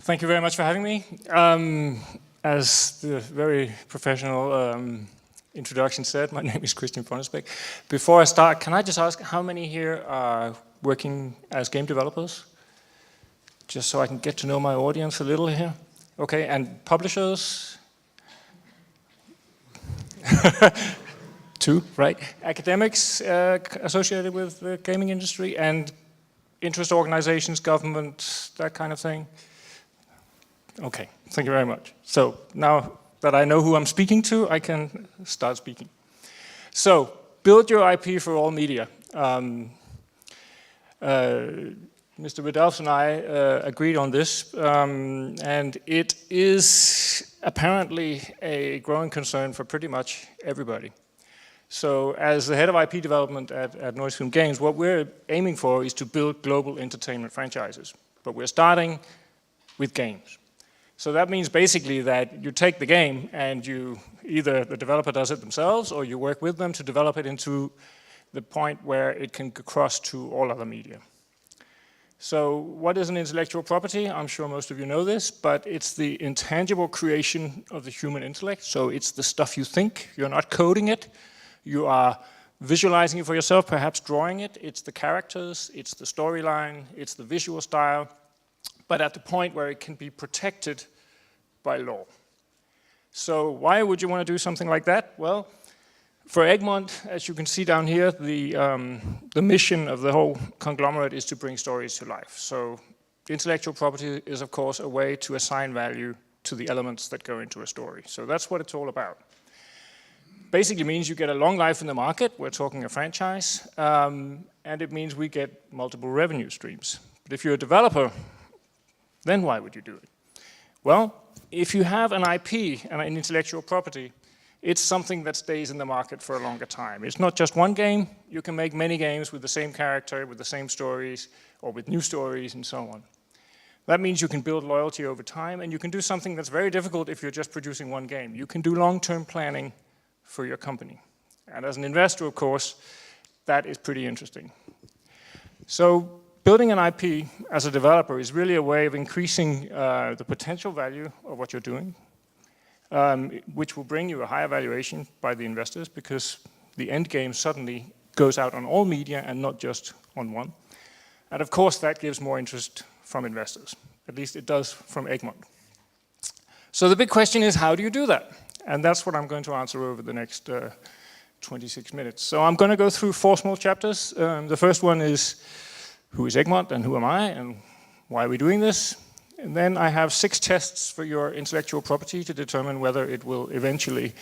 Thank you very much for having me. As the very professional introduction said, my name is Christian Fonnesbæk. Before I start, can I just ask how many here are working as game developers? Just so I can get to know my audience a little here. Okay, and publishers? 2, right? Academics associated with the gaming industry, and interest organizations, government, that kind of thing? Okay, thank you very much. So now that I know who I'm speaking to, I can start speaking. So, build your IP for all media. Mr. Vidalf and I agreed on this, and it is apparently a growing concern for pretty much everybody. So, as the head of IP development at Nordisk Film Games, what we're aiming for is to build global entertainment franchises. But we're starting with games. So that means basically that you take the game and you either the developer does it themselves or you work with them to develop it into the point where it can cross to all other media. So what is an intellectual property? I'm sure most of you know this, but it's the intangible creation of the human intellect. So it's the stuff you think. You're not coding it. You are visualizing it for yourself, perhaps drawing it. It's the characters, it's the storyline, it's the visual style, but at the point where it can be protected by law. So why would you want to do something like that? Well, for Egmont, as you can see down here, the mission of the whole conglomerate is to bring stories to life. So intellectual property is, of course, a way to assign value to the elements that go into a story. So that's what it's all about. Basically means you get a long life in the market. We're talking a franchise. And it means we get multiple revenue streams. But if you're a developer, then why would you do it? Well, if you have an IP and an intellectual property, it's something that stays in the market for a longer time. It's not just one game. You can make many games with the same character, with the same stories, or with new stories, and so on. That means you can build loyalty over time, and you can do something that's very difficult if you're just producing one game. You can do long-term planning for your company. And as an investor, of course, that is pretty interesting. So, building an IP as a developer is really a way of increasing the potential value of what you're doing, which will bring you a higher valuation by the investors because the end game suddenly goes out on all media and not just on one. And of course that gives more interest from investors. At least it does from Egmont. So the big question is, how do you do that? And that's what I'm going to answer over the next 26 minutes. So I'm going to go through 4 small chapters. The first one is, who is Egmont and who am I and why are we doing this? And then I have 6 tests for your intellectual property to determine whether it will eventually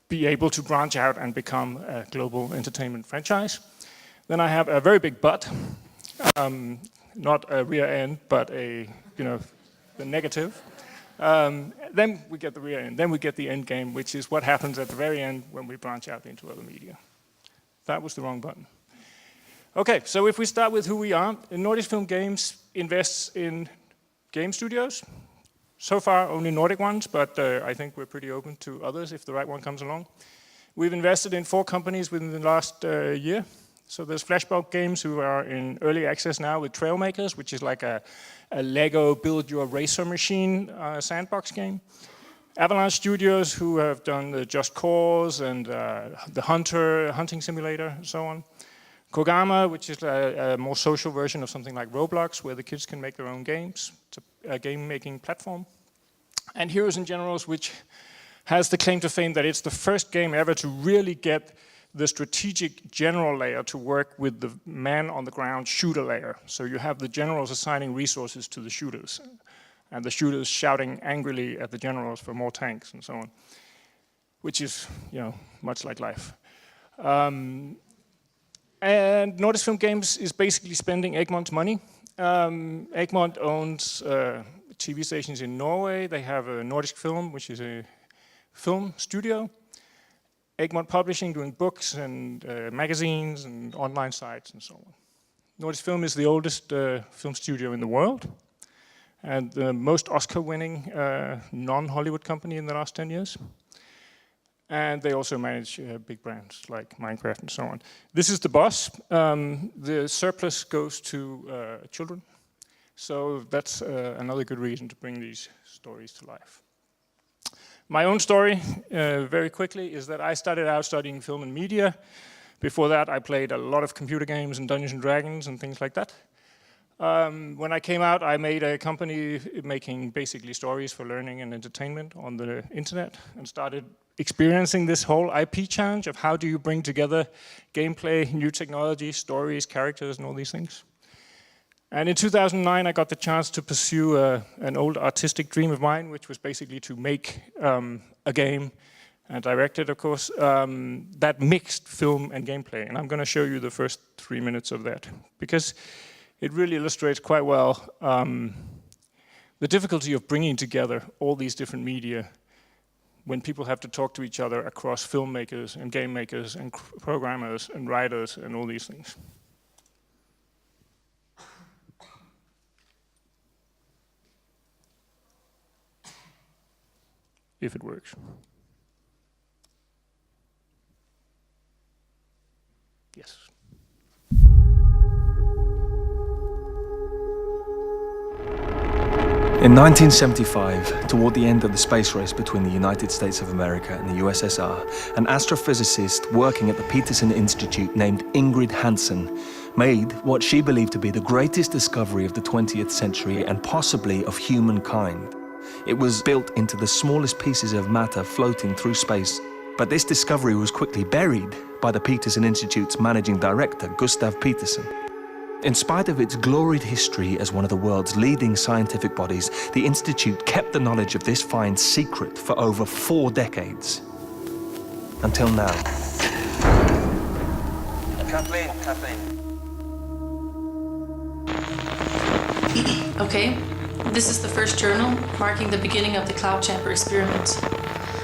be able to branch out and become a global entertainment franchise. Then I have a very big but, not a rear end, but the negative. Then we get the rear end, then we get the end game, which is what happens at the very end when we branch out into other media. That was the wrong button. Okay, so if we start with who we are, Nordisk Film Games invests in game studios. So far, only Nordic ones, but I think we're pretty open to others if the right one comes along. We've invested in 4 companies within the last year. So there's Flashback Games, who are in early access now with Trailmakers, which is like a Lego build your racer machine sandbox game. Avalanche Studios, who have done the Just Cause and the hunting simulator and so on. Kogama, which is a more social version of something like Roblox, where the kids can make their own games. It's a game-making platform. And Heroes and Generals, which has the claim to fame that it's the first game ever to really get the strategic general layer to work with the man-on-the-ground shooter layer. So you have the generals assigning resources to the shooters, and the shooters shouting angrily at the generals for more tanks and so on, which is, much like life. And Nordisk Film Games is basically spending Egmont's money. Egmont owns TV stations in Norway. They have a Nordisk Film, which is a film studio. Egmont Publishing, doing books and magazines and online sites and so on. Nordisk Film is the oldest film studio in the world and the most Oscar-winning non-Hollywood company in the last 10 years. And they also manage big brands like Minecraft and so on. This is the boss. The surplus goes to children. So that's another good reason to bring these stories to life. My own story, very quickly, is that I started out studying film and media. Before that, I played a lot of computer games and Dungeons and Dragons and things like that. When I came out, I made a company making basically stories for learning and entertainment on the internet, and started experiencing this whole IP challenge of how do you bring together gameplay, new technology, stories, characters, and all these things. And in 2009, I got the chance to pursue an old artistic dream of mine, which was basically to make a game, and direct it, of course, that mixed film and gameplay. And I'm going to show you the first 3 minutes of that, because it really illustrates quite well the difficulty of bringing together all these different media when people have to talk to each other across filmmakers and game makers and programmers and writers and all these things. If it works. Yes. In 1975, toward the end of the space race between the United States of America and the USSR, an astrophysicist working at the Peterson Institute named Ingrid Hansen made what she believed to be the greatest discovery of the 20th century and possibly of humankind. It was built into the smallest pieces of matter floating through space, but this discovery was quickly buried by the Peterson Institute's managing director, Gustav Peterson. In spite of its gloried history as one of the world's leading scientific bodies, the Institute kept the knowledge of this find secret for over 4 decades. Until now. Kathleen. Okay, this is the first journal marking the beginning of the cloud chamber experiment.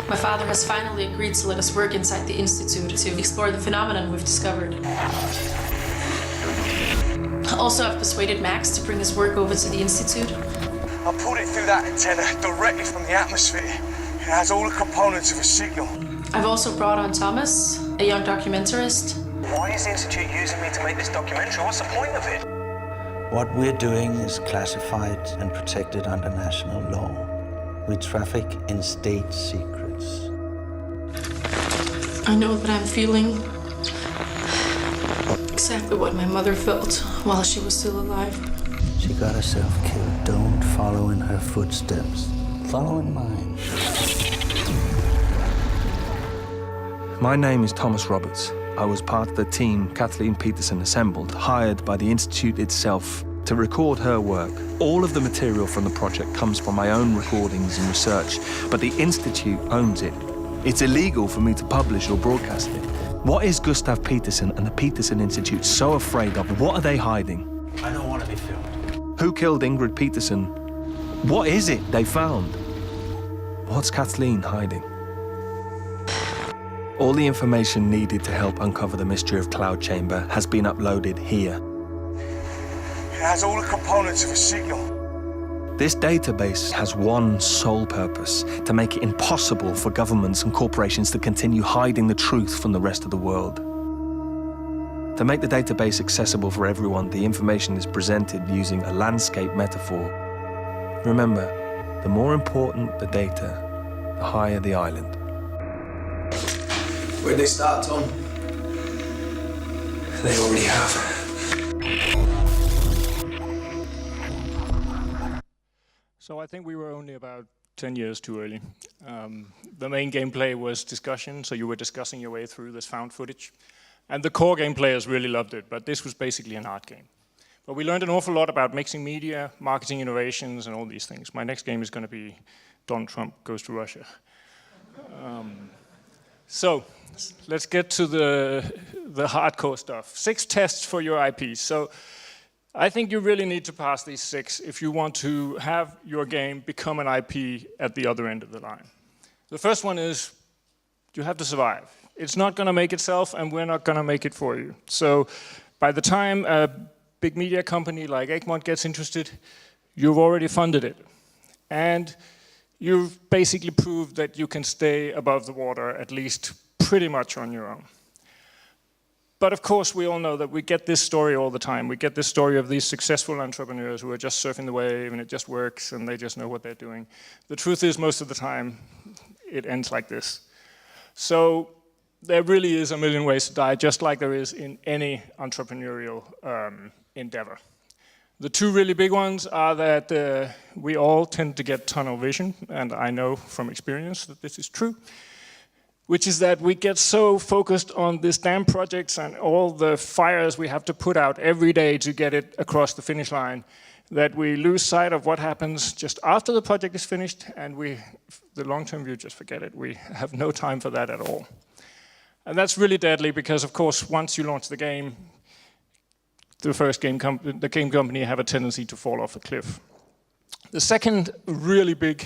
My father has finally agreed to let us work inside the Institute to explore the phenomenon we've discovered. Also, I've persuaded Max to bring his work over to the Institute. I pulled it through that antenna directly from the atmosphere. It has all the components of a signal. I've also brought on Thomas, a young documentarist. Why is the Institute using me to make this documentary? What's the point of it? What we're doing is classified and protected under national law. We traffic in state secrets. I know that I'm feeling exactly what my mother felt while she was still alive. She got herself killed. Don't follow in her footsteps. Follow in mine. My name is Thomas Roberts. I was part of the team Kathleen Peterson assembled, hired by the Institute itself to record her work. All of the material from the project comes from my own recordings and research, but the Institute owns it. It's illegal for me to publish or broadcast it. What is Gustav Peterson and the Peterson Institute so afraid of? What are they hiding? I don't want to be filmed. Who killed Ingrid Peterson? What is it they found? What's Kathleen hiding? All the information needed to help uncover the mystery of Cloud Chamber has been uploaded here. It has all the components of a signal. This database has one sole purpose: to make it impossible for governments and corporations to continue hiding the truth from the rest of the world. To make the database accessible for everyone, the information is presented using a landscape metaphor. Remember, the more important the data, the higher the island. Where'd they start, Tom? They already have. So I think we were only about 10 years too early. The main gameplay was discussion, so you were discussing your way through this found footage. And the core game players really loved it, but this was basically an art game. But we learned an awful lot about mixing media, marketing innovations, and all these things. My next game is going to be Donald Trump Goes to Russia. So let's get to the hardcore stuff. 6 tests for your IPs. So I think you really need to pass these 6 if you want to have your game become an IP at the other end of the line. The first one is you have to survive. It's not going to make itself, and we're not going to make it for you. So by the time a big media company like Egmont gets interested, you've already funded it. And you've basically proved that you can stay above the water, at least pretty much on your own. But of course, we all know that we get this story all the time. We get this story of these successful entrepreneurs who are just surfing the wave and it just works and they just know what they're doing. The truth is, most of the time, it ends like this. So there really is a million ways to die, just like there is in any entrepreneurial endeavor. The two really big ones are that we all tend to get tunnel vision, and I know from experience that this is true, which is that we get so focused on these damn projects and all the fires we have to put out every day to get it across the finish line that we lose sight of what happens just after the project is finished, and the long-term view, just forget it. We have no time for that at all. And that's really deadly because, of course, once you launch the game, the game company have a tendency to fall off a cliff. The second really big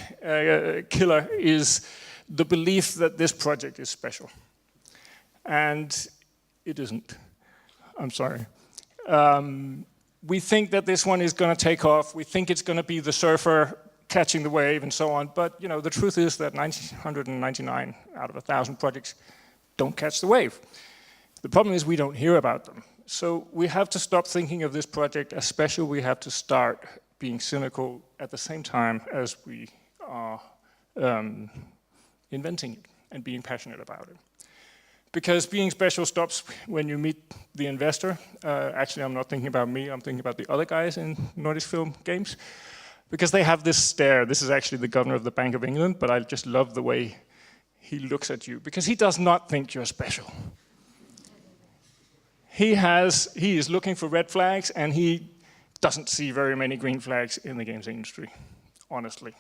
killer is the belief that this project is special. And it isn't. I'm sorry. We think that this one is going to take off. We think it's going to be the surfer catching the wave and so on. But the truth is that 999 out of 1,000 projects don't catch the wave. The problem is we don't hear about them. So we have to stop thinking of this project as special. We have to start being cynical at the same time as we are inventing it and being passionate about it. Because being special stops when you meet the investor. Actually, I'm not thinking about me, I'm thinking about the other guys in Nordic Film Games. Because they have this stare. This is actually the governor of the Bank of England, but I just love the way he looks at you. Because he does not think you're special. He is looking for red flags, and he doesn't see very many green flags in the games industry, honestly.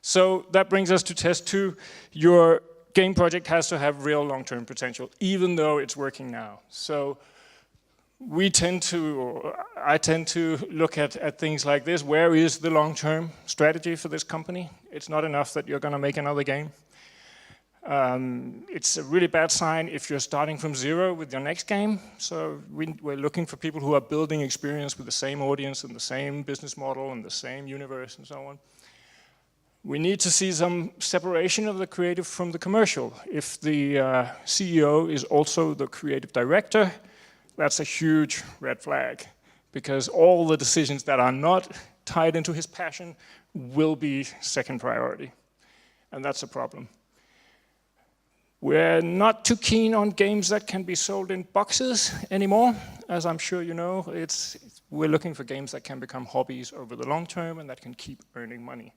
So that brings us to test 2. Your game project has to have real long-term potential, even though it's working now. So I tend to look at things like this. Where is the long-term strategy for this company? It's not enough that you're going to make another game. It's a really bad sign if you're starting from zero with your next game. So we're looking for people who are building experience with the same audience and the same business model and the same universe and so on. We need to see some separation of the creative from the commercial. If the CEO is also the creative director, that's a huge red flag, because all the decisions that are not tied into his passion will be second priority, and that's a problem. We're not too keen on games that can be sold in boxes anymore. As I'm sure you know, we're looking for games that can become hobbies over the long term and that can keep earning money.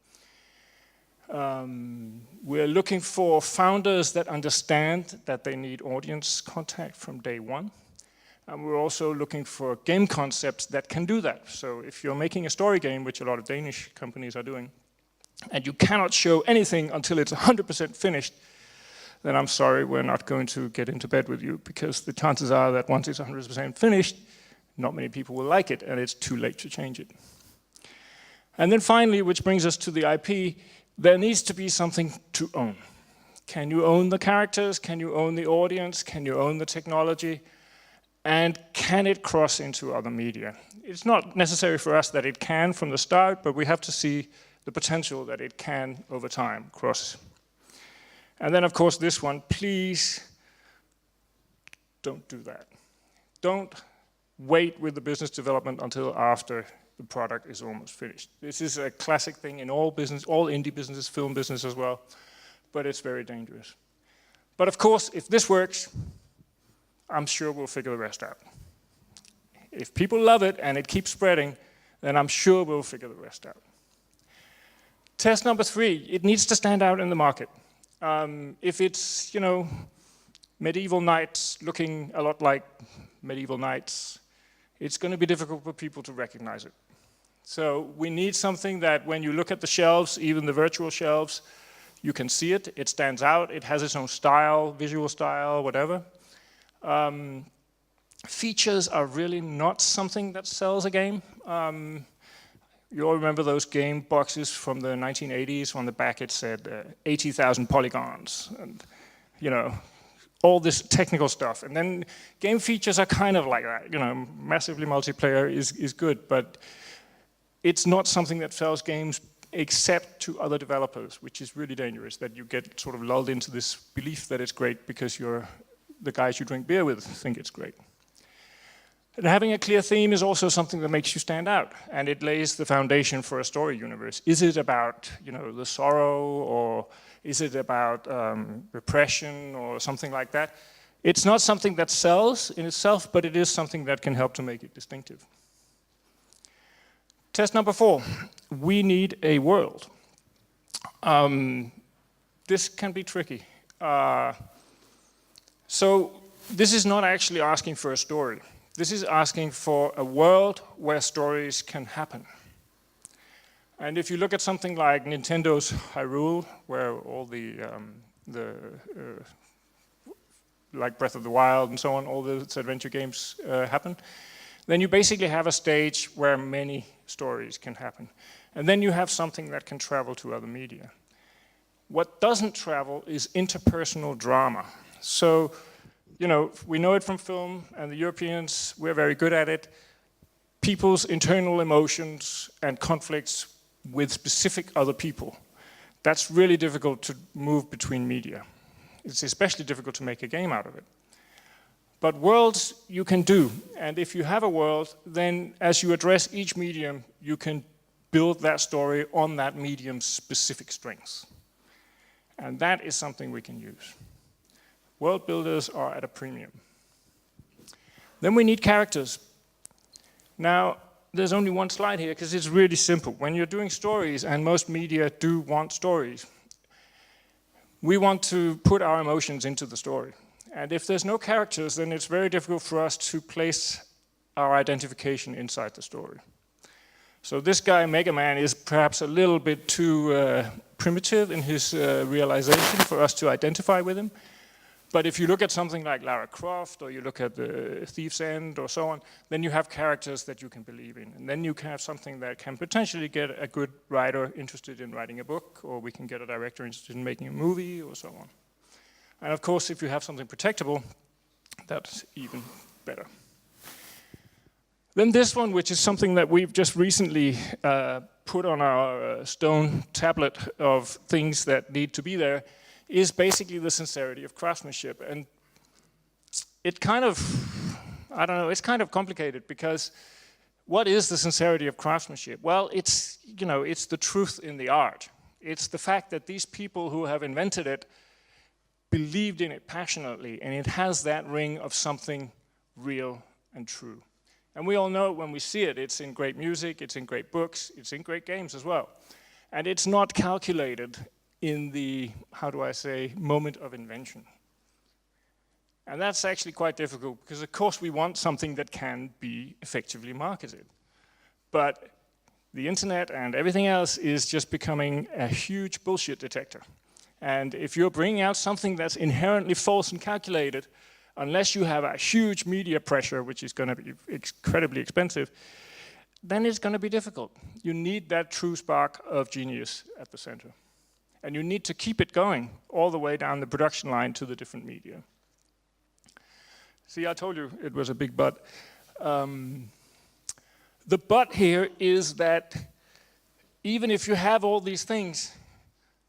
We're looking for founders that understand that they need audience contact from day one. And we're also looking for game concepts that can do that. So if you're making a story game, which a lot of Danish companies are doing, and you cannot show anything until it's 100% finished, then I'm sorry, we're not going to get into bed with you, because the chances are that once it's 100% finished, not many people will like it, and it's too late to change it. And then finally, which brings us to the IP, there needs to be something to own. Can you own the characters? Can you own the audience? Can you own the technology? And can it cross into other media? It's not necessary for us that it can from the start, but we have to see the potential that it can over time cross. And then, of course, this one, please don't do that. Don't wait with the business development until after the product is almost finished. This is a classic thing in all business, all indie businesses, film business as well, but it's very dangerous. But of course, if this works, I'm sure we'll figure the rest out. If people love it and it keeps spreading, then I'm sure we'll figure the rest out. Test number 3, it needs to stand out in the market. If it's, medieval knights looking a lot like medieval knights, it's going to be difficult for people to recognize it. So we need something that when you look at the shelves, even the virtual shelves, you can see it, it stands out, it has its own style, visual style, whatever. Features are really not something that sells a game. You all remember those game boxes from the 1980s? On the back it said 80,000 polygons, and all this technical stuff. And then game features are kind of like that. Massively multiplayer is good, but it's not something that sells games except to other developers, which is really dangerous, that you get sort of lulled into this belief that it's great because the guys you drink beer with think it's great. And having a clear theme is also something that makes you stand out, and it lays the foundation for a story universe. Is it about, the sorrow, or is it about repression, or something like that? It's not something that sells in itself, but it is something that can help to make it distinctive. Test number 4, we need a world. This can be tricky. So this is not actually asking for a story. This is asking for a world where stories can happen. And if you look at something like Nintendo's Hyrule, where all like Breath of the Wild and so on, all those adventure games happen, then you basically have a stage where many stories can happen. And then you have something that can travel to other media. What doesn't travel is interpersonal drama. So, we know it from film, and the Europeans, we're very good at it. People's internal emotions and conflicts with specific other people. That's really difficult to move between media. It's especially difficult to make a game out of it. But worlds you can do, and if you have a world, then as you address each medium, you can build that story on that medium's specific strengths. And that is something we can use. World builders are at a premium. Then we need characters. Now, there's only one slide here because it's really simple. When you're doing stories, and most media do want stories, we want to put our emotions into the story. And if there's no characters, then it's very difficult for us to place our identification inside the story. So this guy, Mega Man, is perhaps a little bit too primitive in his realization for us to identify with him. But if you look at something like Lara Croft, or you look at the Thief's End, or so on, then you have characters that you can believe in. And then you can have something that can potentially get a good writer interested in writing a book, or we can get a director interested in making a movie, or so on. And of course, if you have something protectable, that's even better. Then this one, which is something that we've just recently put on our stone tablet of things that need to be there, is basically the sincerity of craftsmanship. And it kind of, it's kind of complicated, because what is the sincerity of craftsmanship? Well, it's the truth in the art. It's the fact that these people who have invented it believed in it passionately, and it has that ring of something real and true. And we all know it when we see it. It's in great music, it's in great books, it's in great games as well. And it's not calculated in the, moment of invention. And that's actually quite difficult, because of course we want something that can be effectively marketed. But the internet and everything else is just becoming a huge bullshit detector. And if you're bringing out something that's inherently false and calculated, unless you have a huge media pressure, which is going to be incredibly expensive, then it's going to be difficult. You need that true spark of genius at the center. And you need to keep it going all the way down the production line to the different media. See, I told you it was a big but. The but here is that even if you have all these things,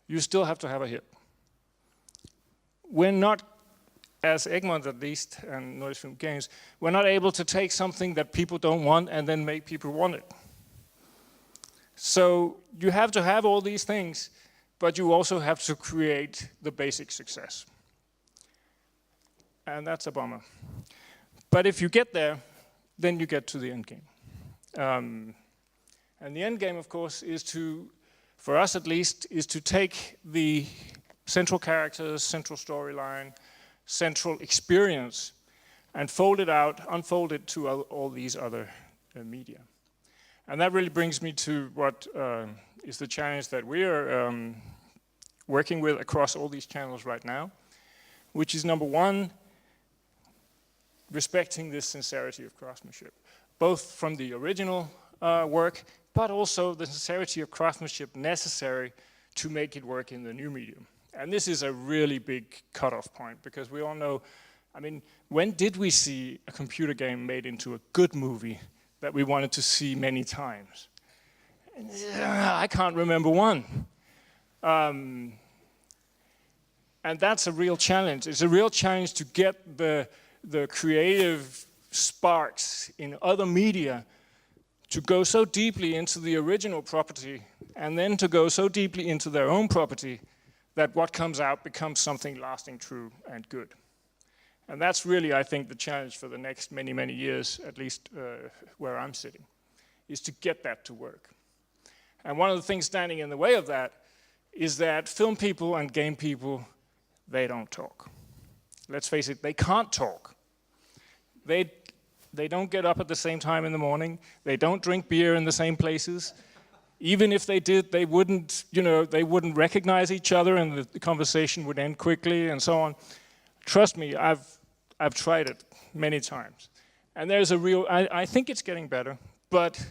you still have to have a hit. We're not, as Egmont at least, and Nordic Film Games, we're not able to take something that people don't want and then make people want it. So you have to have all these things, but you also have to create the basic success. And that's a bummer. But if you get there, then you get to the end game. And the end game, of course, is to, for us at least, is to take the central characters, central storyline, central experience, and fold it out, unfold it to all these other media. And that really brings me to what is the challenge that we are working with across all these channels right now, which is number one, respecting this sincerity of craftsmanship, both from the original work, but also the sincerity of craftsmanship necessary to make it work in the new medium. And this is a really big cutoff point, because we all know, when did we see a computer game made into a good movie that we wanted to see many times? I can't remember one. And that's a real challenge. It's a real challenge to get the creative sparks in other media to go so deeply into the original property and then to go so deeply into their own property that what comes out becomes something lasting, true, and good. And that's really, I think, the challenge for the next many, many years, at least where I'm sitting, is to get that to work. And one of the things standing in the way of that is that film people and game people, they don't talk. Let's face it, they can't talk. They don't get up at the same time in the morning. They don't drink beer in the same places. Even if they did, they wouldn't, they wouldn't recognize each other, and the conversation would end quickly, and so on. Trust me, I've tried it many times, and there's a real. I think it's getting better, but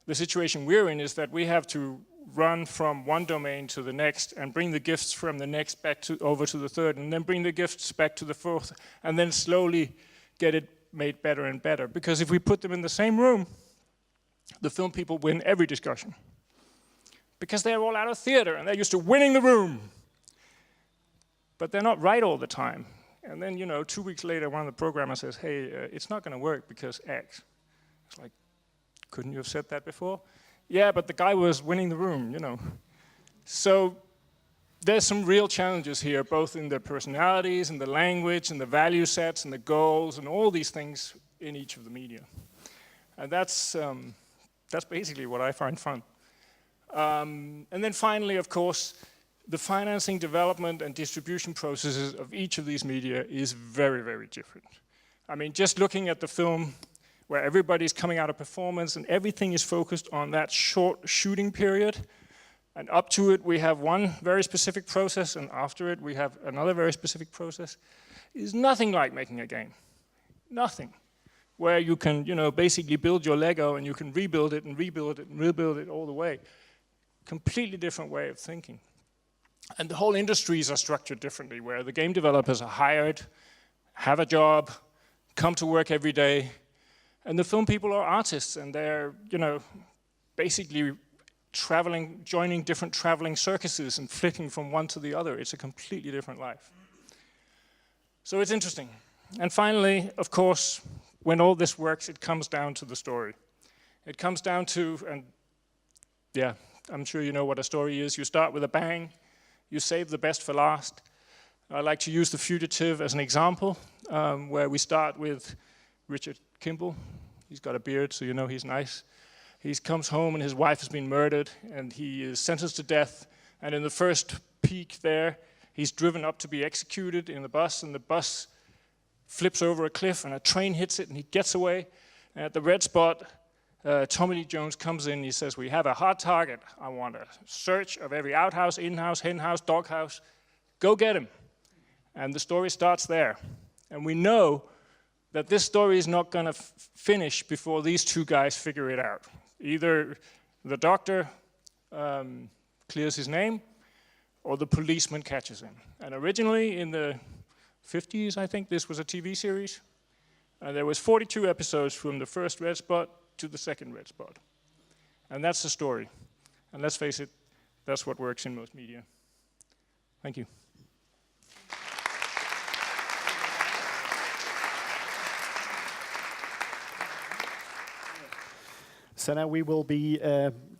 the situation we're in is that we have to run from one domain to the next, and bring the gifts from the next back over to the third, and then bring the gifts back to the fourth, and then slowly get it made better and better. Because if we put them in the same room, the film people win every discussion. Because they're all out of theater and they're used to winning the room. But they're not right all the time. And then, 2 weeks later, one of the programmers says, hey, it's not going to work because X. It's like, couldn't you have said that before? Yeah, but the guy was winning the room, So there's some real challenges here, both in the personalities and the language and the value sets and the goals and all these things in each of the media. And that's basically what I find fun. And then finally, of course, the financing, development, and distribution processes of each of these media is very, very different. I mean, just looking at the film where everybody's coming out of performance and everything is focused on that short shooting period, and up to it we have one very specific process, and after it we have another very specific process, is nothing like making a game. Nothing. Where you can, basically build your Lego and you can rebuild it and rebuild it and rebuild it all the way. Completely different way of thinking. And the whole industries are structured differently, where the game developers are hired, have a job, come to work every day, and the film people are artists, and they're, basically traveling, joining different traveling circuses and flitting from one to the other. It's a completely different life. So it's interesting. And finally, of course, when all this works, it comes down to the story. It comes down to, and yeah, I'm sure you know what a story is. You start with a bang, you save the best for last. I like to use The Fugitive as an example, where we start with Richard Kimball. He's got a beard, so he's nice. He comes home and his wife has been murdered, and he is sentenced to death. And in the first peak there, he's driven up to be executed in the bus, and the bus flips over a cliff, and a train hits it, and he gets away. And at the red spot, Tommy Lee Jones comes in, he says, we have a hard target. I want a search of every outhouse, in-house, hen-house, doghouse. Go get him. And the story starts there. And we know that this story is not going to finish before these two guys figure it out. Either the doctor clears his name, or the policeman catches him. And originally in the 50s, I think, this was a TV series. There was 42 episodes from the first red spot to the second red spot. And that's the story. And let's face it, that's what works in most media. Thank you. So now we will be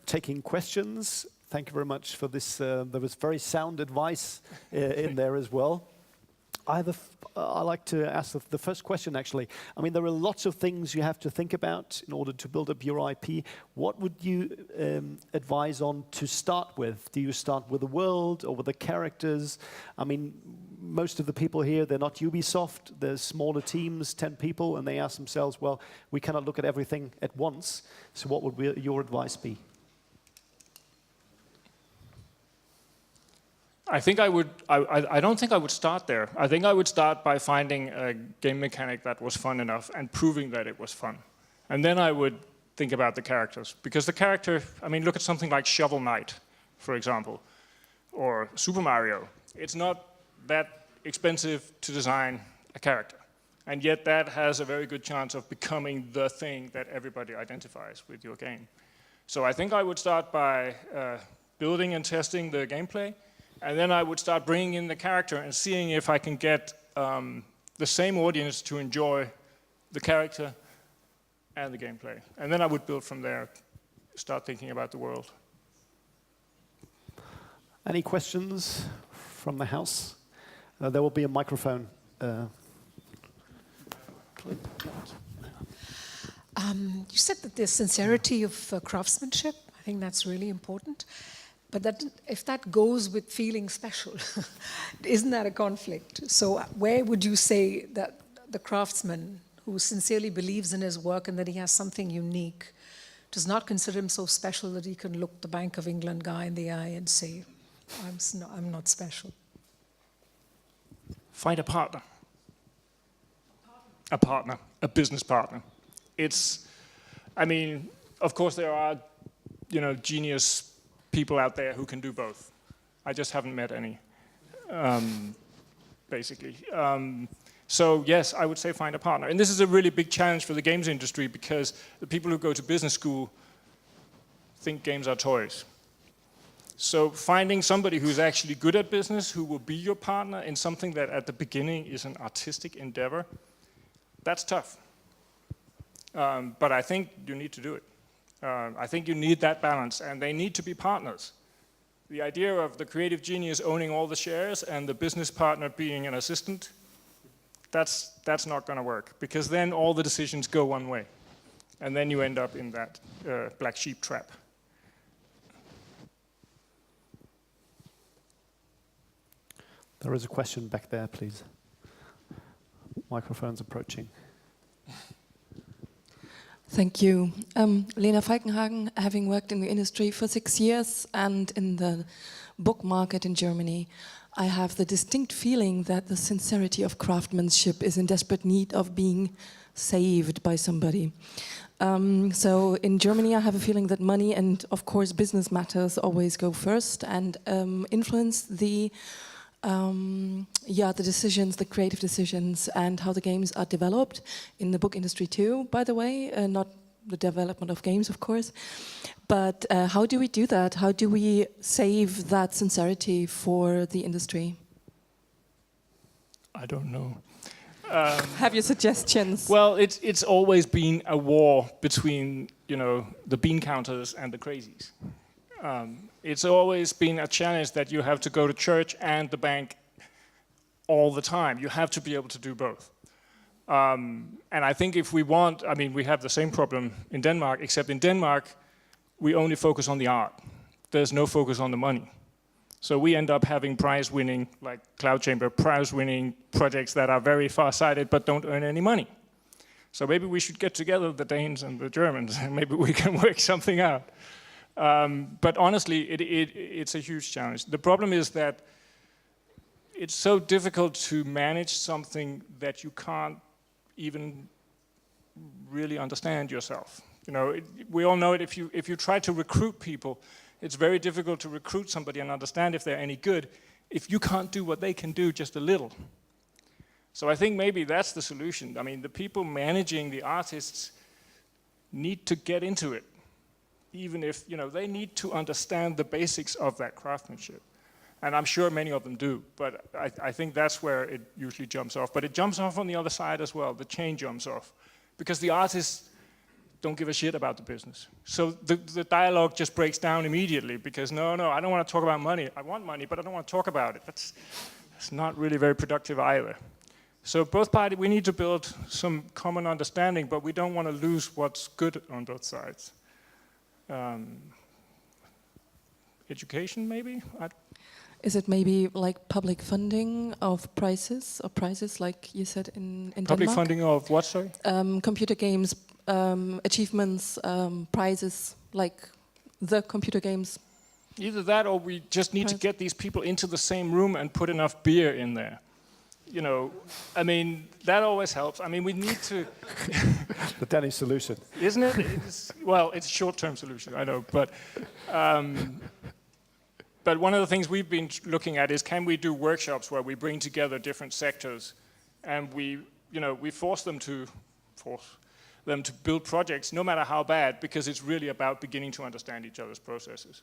taking questions. Thank you very much for this. There was very sound advice in there as well. I like to ask the first question, actually. I mean, there are lots of things you have to think about in order to build up your IP. What would you advise on to start with? Do you start with the world or with the characters? I mean, most of the people here, they're not Ubisoft. They're smaller teams, 10 people, and they ask themselves, well, we cannot look at everything at once. So what would your advice be? I think I would. I don't think I would start there. I think I would start by finding a game mechanic that was fun enough and proving that it was fun, and then I would think about the characters. Because the character, I mean, look at something like Shovel Knight, for example, or Super Mario. It's not that expensive to design a character, and yet that has a very good chance of becoming the thing that everybody identifies with your game. So I think I would start by building and testing the gameplay. And then I would start bringing in the character and seeing if I can get the same audience to enjoy the character, and the gameplay. And then I would build from there, start thinking about the world. Any questions from the house? There will be a microphone. You said that there's sincerity of craftsmanship. I think that's really important. But that, if that goes with feeling special, isn't that a conflict? So where would you say that the craftsman who sincerely believes in his work and that he has something unique does not consider him so special that he can look the Bank of England guy in the eye and say, I'm not special? Find a partner. A partner, a business partner. It's, I mean, of course there are, genius people out there who can do both. I just haven't met any, basically. So yes, I would say find a partner. And this is a really big challenge for the games industry because the people who go to business school think games are toys. So finding somebody who's actually good at business, who will be your partner in something that at the beginning is an artistic endeavor, that's tough. But I think you need to do it. I think you need that balance, and they need to be partners. The idea of the creative genius owning all the shares and the business partner being an assistant, that's not going to work, because then all the decisions go one way, and then you end up in that black sheep trap. There is a question back there, please. Microphone's approaching. Thank you. Lena Falkenhagen, having worked in the industry for 6 years and in the book market in Germany, I have the distinct feeling that the sincerity of craftsmanship is in desperate need of being saved by somebody. So in Germany, I have a feeling that money and, of course, business matters always go first and influence the decisions, the creative decisions, and how the games are developed in the book industry too, by the way, not the development of games, of course. But how do we do that? How do we save that sincerity for the industry? I don't know. Have you suggestions? Well, it's always been a war between, the bean counters and the crazies. It's always been a challenge that you have to go to church and the bank all the time. You have to be able to do both. And I think if we want, we have the same problem in Denmark, except in Denmark, we only focus on the art. There's no focus on the money. So we end up having prize-winning, like Cloud Chamber, prize-winning projects that are very far-sighted but don't earn any money. So maybe we should get together, the Danes and the Germans, and maybe we can work something out. But honestly, it's a huge challenge. The problem is that it's so difficult to manage something that you can't even really understand yourself. We all know it. If you try to recruit people, it's very difficult to recruit somebody and understand if they're any good if you can't do what they can do just a little. So I think maybe that's the solution. The people managing the artists need to get into it, even if they need to understand the basics of that craftsmanship. And I'm sure many of them do, but I think that's where it usually jumps off. But it jumps off on the other side as well. The chain jumps off, because the artists don't give a shit about the business. So the dialogue just breaks down immediately, because no, I don't want to talk about money. I want money, but I don't want to talk about it. That's not really very productive either. So both parties, we need to build some common understanding, but we don't want to lose what's good on both sides. Education, maybe? Is it maybe like public funding of prizes, or prizes like you said in Denmark? Public funding of what, sorry? Computer games, achievements, prizes, like the computer games. Either that, or we just need to get these people into the same room and put enough beer in there. That always helps. We need to... The Danish solution. Isn't it? It's a short-term solution, I know. But one of the things we've been looking at is, can we do workshops where we bring together different sectors and we force them to build projects, no matter how bad, because it's really about beginning to understand each other's processes.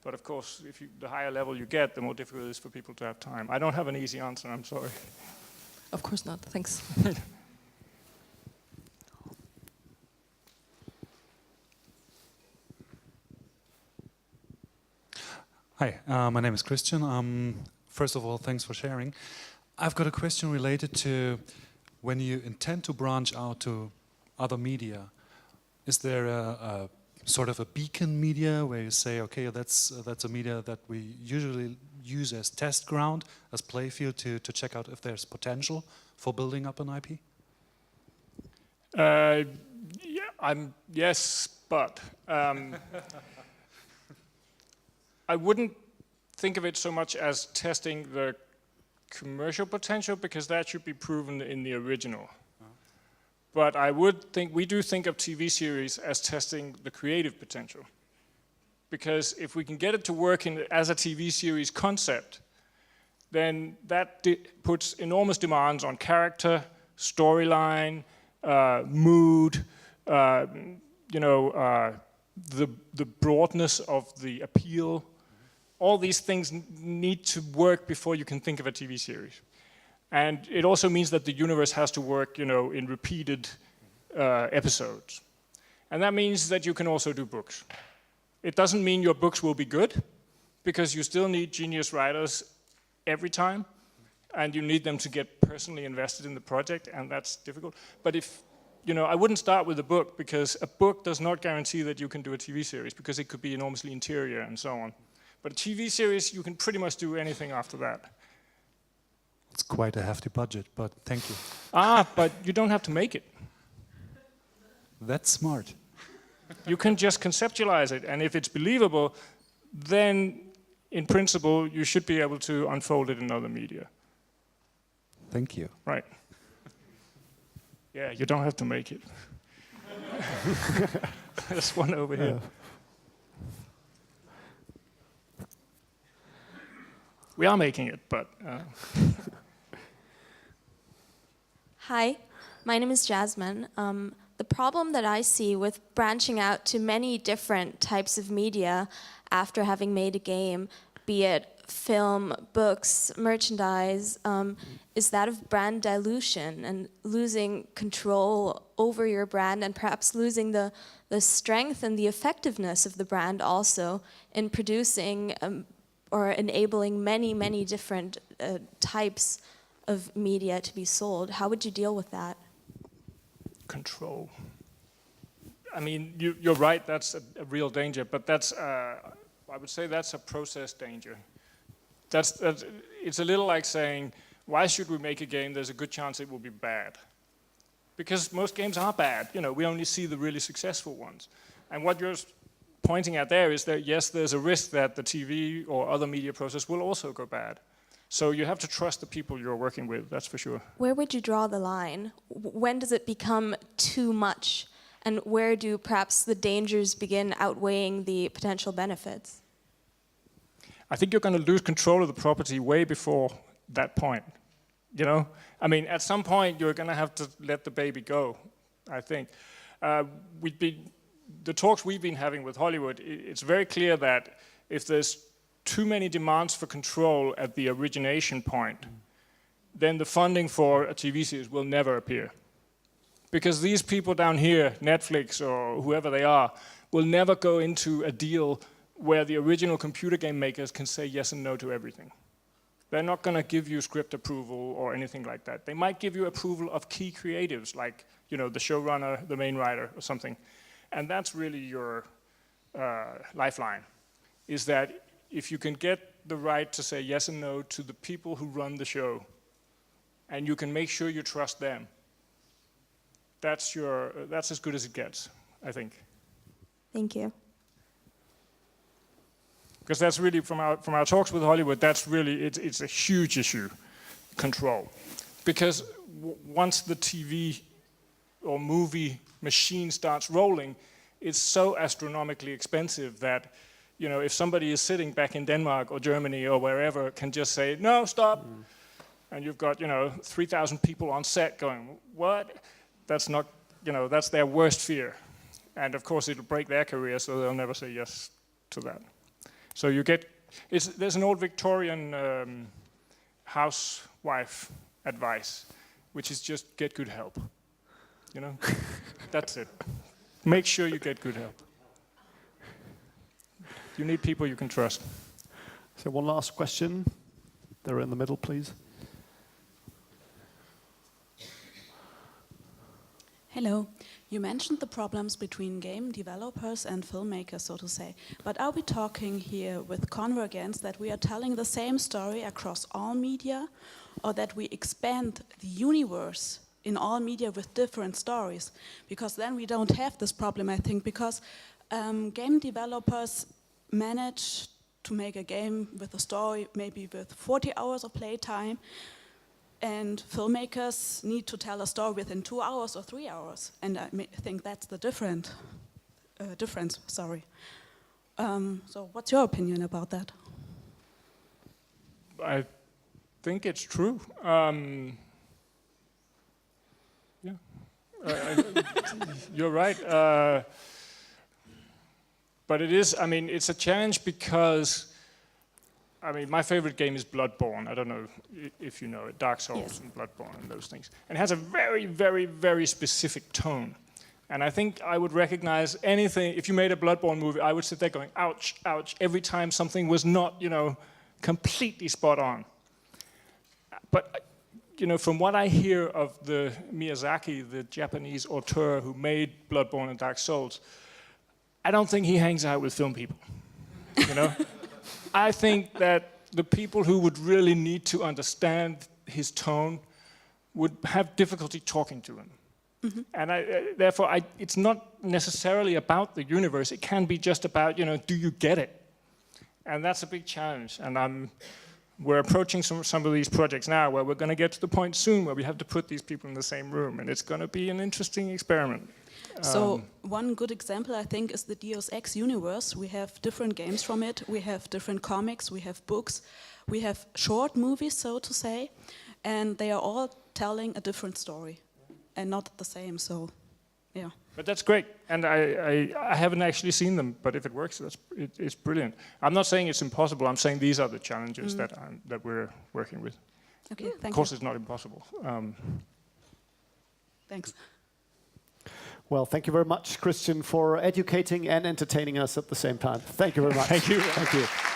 But of course, the higher level you get, the more difficult it is for people to have time. I don't have an easy answer, I'm sorry. Of course not, thanks. Hi, my name is Christian. First of all, thanks for sharing. I've got a question related to when you intend to branch out to other media. Is there a sort of a beacon media where you say, okay, that's a media that we usually use as test ground, as playfield to check out if there's potential for building up an IP? Yes, but I wouldn't think of it so much as testing the commercial potential, because that should be proven in the original. But I would think, we do think of TV series as testing the creative potential. Because if we can get it to work as a TV series concept, then that puts enormous demands on character, storyline, mood, the broadness of the appeal. All these things need to work before you can think of a TV series. And it also means that the universe has to work, in repeated episodes. And that means that you can also do books. It doesn't mean your books will be good, because you still need genius writers every time, and you need them to get personally invested in the project, and that's difficult. But I wouldn't start with a book, because a book does not guarantee that you can do a TV series, because it could be enormously interior and so on. But a TV series, you can pretty much do anything after that. It's quite a hefty budget, but thank you. But you don't have to make it. That's smart. You can just conceptualize it, and if it's believable, then in principle, you should be able to unfold it in other media. Thank you. Right. Yeah, you don't have to make it. There's one over here. We are making it, but... Hi, my name is Jasmine. The problem that I see with branching out to many different types of media after having made a game, be it film, books, merchandise, is that of brand dilution and losing control over your brand, and perhaps losing the strength and the effectiveness of the brand also in producing or enabling many, many different types of media to be sold. How would you deal with that? Control. I mean, you're right, that's a real danger, but that's, I would say that's a process danger. It's a little like saying, why should we make a game? There's a good chance it will be bad. Because most games are bad. We only see the really successful ones. And what you're pointing at there is that, yes, there's a risk that the TV or other media process will also go bad. So you have to trust the people you're working with, that's for sure. Where would you draw the line? When does it become too much? And where do perhaps the dangers begin outweighing the potential benefits? I think you're going to lose control of the property way before that point. I mean, at some point you're going to have to let the baby go, I think. The talks we've been having with Hollywood, it's very clear that if there's too many demands for control at the origination point, then the funding for a TV series will never appear. Because these people down here, Netflix or whoever they are, will never go into a deal where the original computer game makers can say yes and no to everything. They're not going to give you script approval or anything like that. They might give you approval of key creatives, like the showrunner, the main writer, or something. And that's really your lifeline, is that if you can get the right to say yes and no to the people who run the show, and you can make sure you trust them, that's as good as it gets, I think. Thank you. Because that's really, from our talks with Hollywood, that's really, it's a huge issue, control. Because once the TV or movie machine starts rolling, it's so astronomically expensive that, if somebody is sitting back in Denmark or Germany or wherever can just say, no, stop, and you've got, 3,000 people on set going, what? That's not, that's their worst fear. And of course it'll break their career, so they'll never say yes to that. So there's an old Victorian housewife advice, which is just get good help. That's it. Make sure you get good help. You need people you can trust. So one last question. There in the middle, please. Hello. You mentioned the problems between game developers and filmmakers, so to say. But are we talking here with convergence that we are telling the same story across all media, or that we expand the universe in all media with different stories? Because then we don't have this problem, I think, because game developers manage to make a game with a story maybe with 40 hours of playtime, and filmmakers need to tell a story within 2 hours or 3 hours, and I think that's the difference. So what's your opinion about that? I think it's true. You're right. But it is, I mean, it's a challenge because, I mean, my favorite game is Bloodborne. I don't know if you know it, Dark Souls Yes. and Bloodborne and those things. And it has a very, very, very specific tone. And I think I would recognize anything, if you made a Bloodborne movie, I would sit there going, ouch, ouch, every time something was not, completely spot on. But, from what I hear of the Miyazaki, the Japanese auteur who made Bloodborne and Dark Souls, I don't think he hangs out with film people, I think that the people who would really need to understand his tone would have difficulty talking to him. Mm-hmm. And therefore, it's not necessarily about the universe. It can be just about, do you get it? And that's a big challenge. And we're approaching some of these projects now where we're going to get to the point soon where we have to put these people in the same room. And it's going to be an interesting experiment. So one good example, I think, is the Deus Ex Universe. We have different games from it. We have different comics. We have books. We have short movies, so to say. And they are all telling a different story and not the same. So, yeah. But that's great. And I haven't actually seen them. But if it works, it's brilliant. I'm not saying it's impossible. I'm saying these are the challenges that we're working with. Okay, thank you. Of course, it's not impossible. Thanks. Well, thank you very much, Christian, for educating and entertaining us at the same time. Thank you very much. Thank you. Thank you.